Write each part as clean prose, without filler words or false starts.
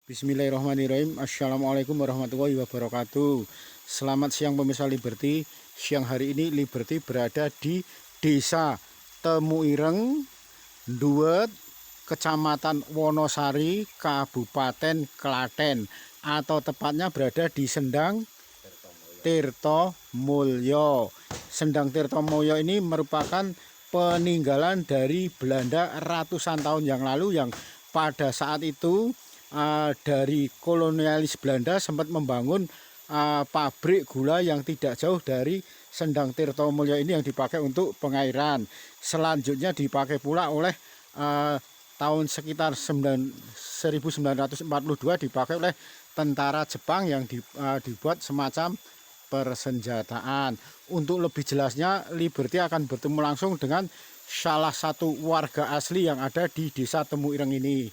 Bismillahirrahmanirrahim. Assalamualaikum warahmatullahi wabarakatuh. Selamat siang pemirsa Liberty. Siang hari ini Liberty berada di Desa Temuireng, Duet, Kecamatan Wonosari, Kabupaten Klaten, atau tepatnya berada di Sendang Tirtomulyo. Sendang Tirtomulyo ini merupakan peninggalan dari Belanda ratusan tahun yang lalu, yang pada saat itu dari kolonialis Belanda sempat membangun pabrik gula yang tidak jauh dari Sendang Tirtomulyo ini, yang dipakai untuk pengairan. Selanjutnya dipakai pula oleh tahun sekitar 1942 dipakai oleh tentara Jepang yang dibuat semacam persenjataan. Untuk lebih jelasnya, Liberty akan bertemu langsung dengan salah satu warga asli yang ada di Desa Temuireng ini.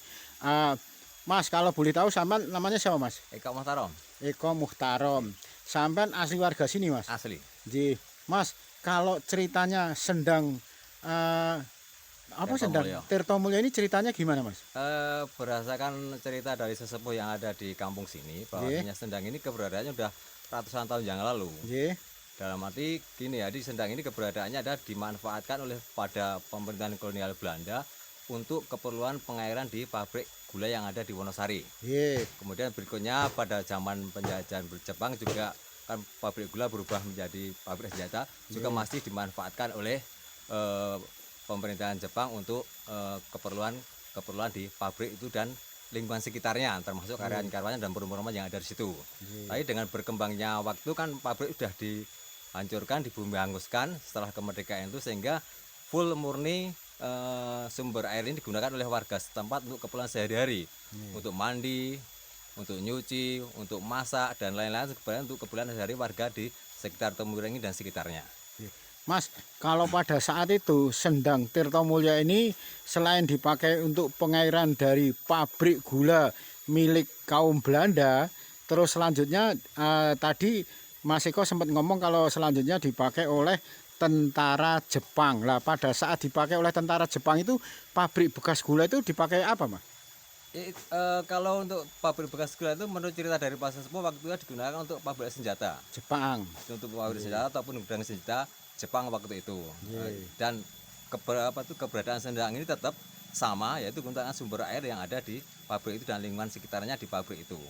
Mas, kalau boleh tahu sampean namanya siapa, Mas? Eko Muhtarom. Eko Muhtarom. Sampean asli warga sini, Mas? Asli. Ji, Mas, kalau ceritanya Sendang Sendang Tirtomulyo ini ceritanya gimana, Mas? Berdasarkan cerita dari sesepuh yang ada di kampung sini, bahwasanya Sendang ini keberadaannya udah ratusan tahun yang lalu. Dalam arti gini ya, di Sendang ini keberadaannya ada dimanfaatkan oleh pada pemerintahan kolonial Belanda untuk keperluan pengairan di pabrik gula yang ada di Wonosari. Kemudian berikutnya pada zaman penjajahan Jepang juga kan pabrik gula berubah menjadi pabrik senjata, juga masih dimanfaatkan oleh pemerintahan Jepang untuk keperluan di pabrik itu dan lingkungan sekitarnya, termasuk karyawan-karyawannya dan perumahan yang ada di situ. Tapi dengan berkembangnya waktu kan pabrik sudah dihancurkan, dibumi hanguskan setelah kemerdekaan itu, sehingga full murni sumber air ini digunakan oleh warga setempat untuk keperluan sehari-hari, untuk mandi, untuk nyuci, untuk masak dan lain-lain, untuk keperluan sehari-hari warga di sekitar Temuireng dan sekitarnya. Mas, kalau pada saat itu Sendang Tirtomulyo ini selain dipakai untuk pengairan dari pabrik gula milik kaum Belanda, terus selanjutnya tadi Mas Eko sempat ngomong kalau selanjutnya dipakai oleh tentara Jepang. Lah, pada saat dipakai oleh tentara Jepang itu pabrik bekas gula itu dipakai apa, Mas? Kalau untuk pabrik bekas gula itu menurut cerita dari Pak Sesepuh waktu itu digunakan untuk pabrik senjata Jepang, untuk pabrik senjata ataupun gudang senjata Jepang waktu itu. Dan keberadaan Sendang ini tetap sama, yaitu menggunakan sumber air yang ada di pabrik itu dan lingkungan sekitarnya di pabrik itu.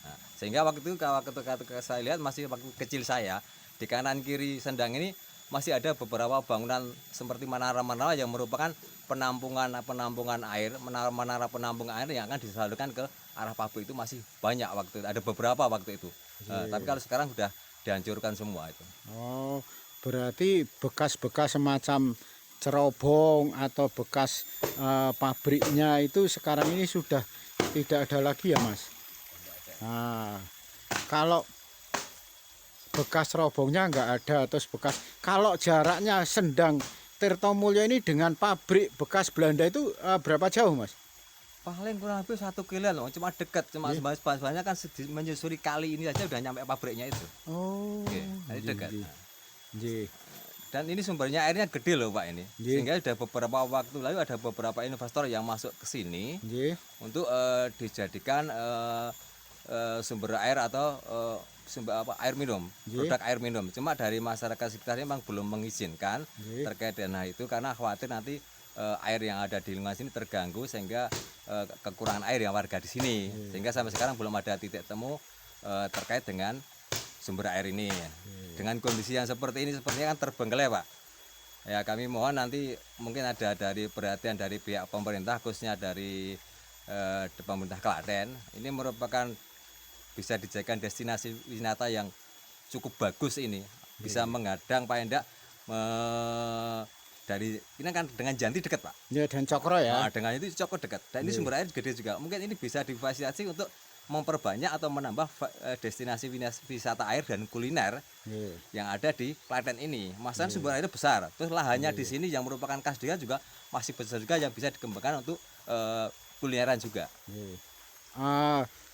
Nah, sehingga waktu itu waktu saya lihat, masih waktu kecil saya, di kanan kiri Sendang ini masih ada beberapa bangunan seperti menara-menara yang merupakan penampungan air, menara penampung air yang akan disalurkan ke arah pabrik itu masih banyak waktu itu. Ada beberapa waktu itu. Tapi kalau sekarang sudah dihancurkan semua itu. Oh, berarti bekas-bekas semacam cerobong atau bekas pabriknya itu sekarang ini sudah tidak ada lagi ya, Mas? Nah, kalau bekas cerobongnya nggak ada, terus bekas, kalau jaraknya Sendang Tirtomulyo ini dengan pabrik bekas Belanda itu berapa jauh, Mas? Paling kurang lebih 1 kilo loh, cuma dekat, cuma sebanyak kan menyusuri kali ini saja udah nyampe pabriknya itu. Oh, jadi dekat. Dan ini sumbernya airnya gede loh, Pak, ini. Sehingga sudah beberapa waktu lalu ada beberapa investor yang masuk ke sini untuk dijadikan sumber air atau air minum, produk air minum. Cuma dari masyarakat sekitarnya memang belum mengizinkan terkait dengan itu, karena khawatir nanti air yang ada di lingkungan sini terganggu, sehingga kekurangan air yang warga di sini. Sehingga sampai sekarang belum ada titik temu terkait dengan sumber air ini. Dengan kondisi yang seperti ini, sepertinya kan terbengkelai, Pak. Ya, kami mohon nanti mungkin ada dari perhatian dari pihak pemerintah, khususnya dari pemerintah Klaten. Ini merupakan bisa dijadikan destinasi wisata yang cukup bagus ini. Bisa menghadang paling enggak dari ini kan dengan Janti dekat, Pak. Ya, dan Cokro ya. Nah, dengan itu Cokro dekat. Dan ini sumber air gede juga. Mungkin ini bisa difasilitasi untuk memperbanyak atau menambah destinasi wisata air dan kuliner yang ada di Klaten ini. Masalah sumber airnya besar. Terus lahannya di sini yang merupakan khas dia juga masih besar juga, yang bisa dikembangkan untuk kulineran juga.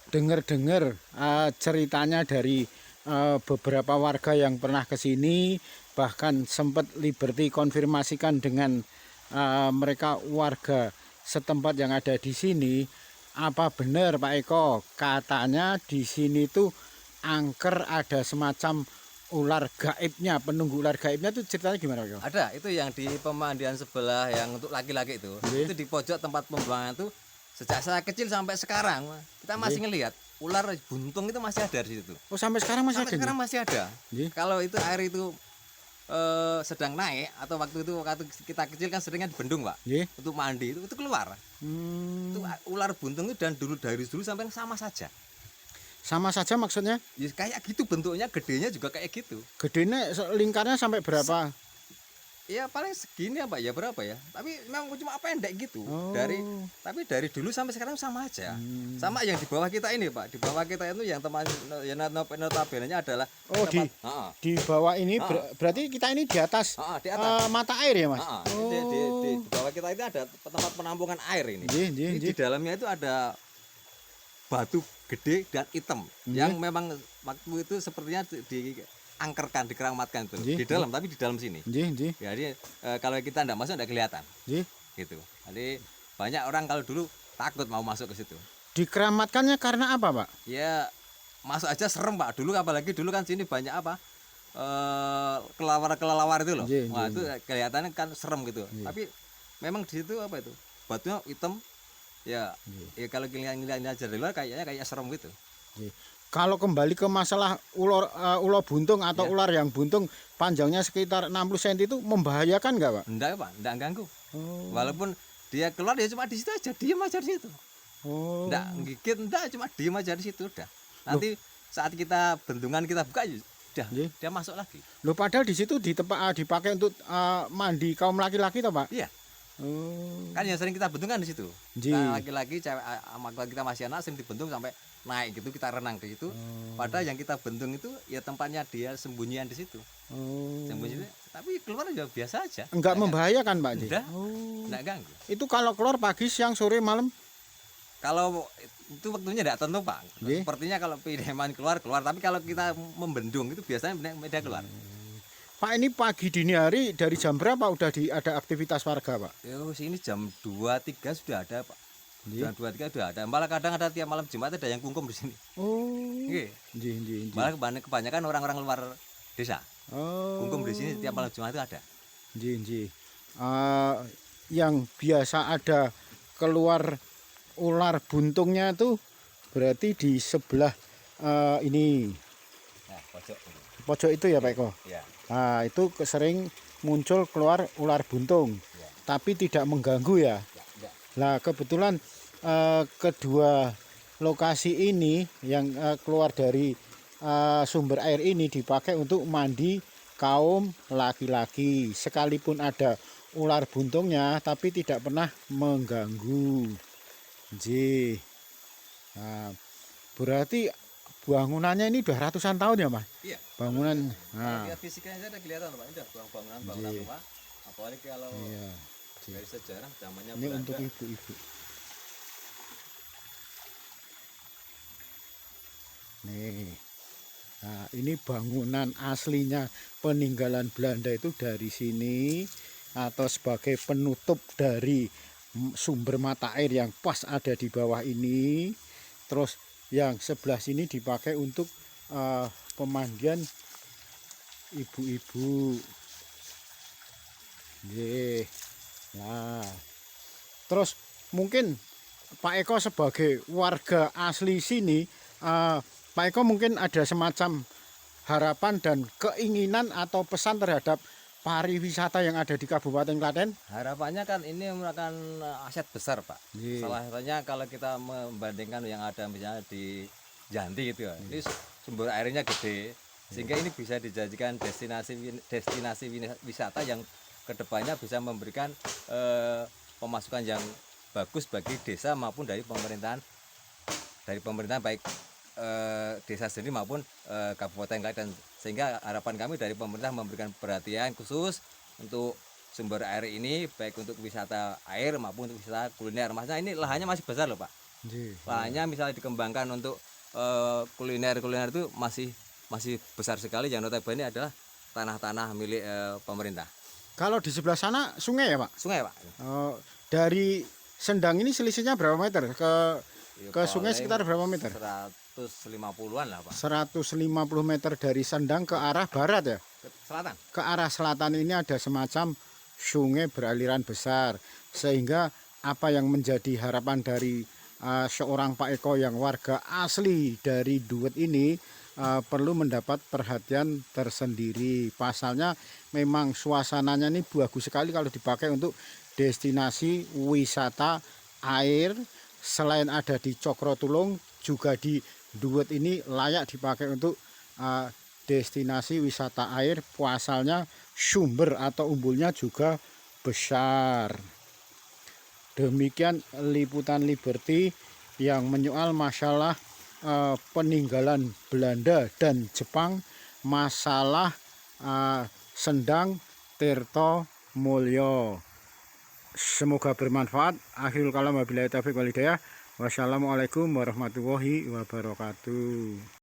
Dengar-dengar ceritanya dari beberapa warga yang pernah ke sini, bahkan sempat Liberty konfirmasikan dengan mereka warga setempat yang ada di sini, apa benar Pak Eko katanya di sini tuh angker ada semacam ular gaibnya, penunggu ular gaibnya tuh ceritanya gimana Pak Eko? Ada, itu yang di pemandian sebelah yang untuk laki-laki itu di pojok tempat pembuangan itu sejak saya kecil sampai sekarang kita masih ngelihat ular buntung itu masih ada di situ. Oh sampai sekarang masih Sampai ada? sekarang masih ada. Nggih. Kalau itu air itu sedang naik atau waktu kita kecil kan seringnya di bendung Pak, Nggih. untuk mandi itu keluar. Itu ular buntung itu dan dari dulu sampai sama saja. Sama saja maksudnya? Ya kayak gitu bentuknya, gedenya juga kayak gitu. Gedenya lingkarnya sampai berapa? Ya paling segini apa ya berapa ya? Tapi memang cuma pendek gitu. Oh. Tapi dari dulu sampai sekarang sama aja. Sama yang di bawah kita ini Pak. Di bawah kita itu yang teman yang notabene-nya adalah Oh di bawah ini berarti kita ini di atas, di atas. Mata air ya Mas? Di bawah kita itu ada tempat penampungan air ini. Di dalamnya itu ada batu gede dan hitam yang memang waktu itu sepertinya diangkerkan, dikeramatkan itu di dalam, tapi di dalam sini. Jadi kalau kita tidak masuk tidak kelihatan. Gitu. Jadi banyak orang kalau dulu takut mau masuk ke situ. Dikeramatkannya karena apa Pak? Ya masuk aja serem Pak. Dulu apalagi dulu kan sini banyak apa? Kelelawar itu loh. Wah, itu kelihatannya kan serem gitu. Tapi memang di situ apa itu? Batunya hitam. Ya kalau ngeliat aja dari luar kayaknya kayak serem gitu. Kalau kembali ke masalah ular buntung atau ular yang buntung panjangnya sekitar 60 cm itu membahayakan nggak Pak? Enggak Pak, enggak ganggu. Walaupun dia keluar dia cuma di situ aja, diam aja di situ. Enggak gigit, enggak, cuma diam aja di situ udah. Nanti saat kita bendungan kita buka udah dia masuk lagi. Loh padahal di situ dipakai untuk mandi kaum laki-laki toh Pak? Iya. Kan yang sering kita bendungan di situ. Nah, laki-laki cewek sama kita masih anak sering dibendung sampai naik gitu, kita renang di situ. Padahal yang kita bendung itu ya tempatnya dia sembunyian di situ. Sembunyi, tapi keluar juga biasa aja. Enggak membahayakan Pak? Udah, enggak ganggu. Itu kalau keluar pagi, siang, sore, malam? Kalau itu waktunya tidak tentu Pak. Sepertinya kalau pindahan keluar, tapi kalau kita membendung itu biasanya beda keluar. Pak ini pagi dini hari dari jam berapa udah ada aktivitas warga Pak? Yo sini jam 2-3 sudah ada Pak. Jam 2-3 sudah ada. Malah kadang ada tiap malam Jumat ada yang kungkum di sini. Malah kebanyakan orang-orang luar desa. Kungkum di sini tiap malam Jumat itu ada. Yang biasa ada keluar ular buntungnya itu berarti di sebelah ini. Nah, pojok itu ya Pak Eko? Ya. Nah, itu sering muncul keluar ular buntung, tapi tidak mengganggu ya. Nah, kebetulan kedua lokasi ini yang keluar dari sumber air ini dipakai untuk mandi kaum laki-laki. Sekalipun ada ular buntungnya, tapi tidak pernah mengganggu. Nah, berarti bangunannya ini udah ratusan tahun ya Mas? Iya. Bangunan. Nah. Lihat fisikanya ada kelihatan Pak, ini udah bangunan rumah. Apalagi kalau dari sejarah zamannya ini Belanda. untuk ibu-ibu. Nih. Nah, ini bangunan aslinya peninggalan Belanda itu dari sini atau sebagai penutup dari sumber mata air yang pas ada di bawah ini. Terus yang sebelah sini dipakai untuk pemandian ibu-ibu. Nah, terus mungkin Pak Eko sebagai warga asli sini, Pak Eko mungkin ada semacam harapan dan keinginan atau pesan terhadap pariwisata yang ada di Kabupaten Klaten. Harapannya kan ini merupakan aset besar Pak. Salah satunya kalau kita membandingkan yang ada misalnya di Janti itu ya, ini sumber airnya gede, sehingga ini bisa dijadikan destinasi wisata yang kedepannya bisa memberikan pemasukan yang bagus bagi desa maupun dari pemerintahan baik desa sendiri maupun Kabupaten Klaten. Sehingga harapan kami dari pemerintah memberikan perhatian khusus untuk sumber air ini, baik untuk wisata air maupun untuk wisata kuliner. Maksudnya ini lahannya masih besar loh Pak. Lahannya misalnya dikembangkan untuk kuliner itu masih besar sekali, yang notabene adalah tanah-tanah milik pemerintah. Kalau di sebelah sana sungai ya Pak? Sungai Pak. Dari Sendang ini selisihnya berapa meter ke Ke sungai sekitar berapa meter? 150-an lah Pak. 150 meter dari Sendang ke arah barat ya? Ke selatan. Ke arah selatan ini ada semacam sungai beraliran besar. Sehingga apa yang menjadi harapan dari seorang Pak Eko yang warga asli dari Duet ini perlu mendapat perhatian tersendiri. Pasalnya memang suasananya ini bagus sekali kalau dipakai untuk destinasi wisata air. Selain ada di Cokrotulung, juga di Duet ini layak dipakai untuk destinasi wisata air. Pasalnya sumber atau umbulnya juga besar. Demikian liputan Liberty yang menyoal masalah peninggalan Belanda dan Jepang, masalah Sendang Tirtomulyo. Semoga bermanfaat. Akhirul kalam wabillahi taufiq wal hidayah. Wassalamualaikum warahmatullahi wabarakatuh.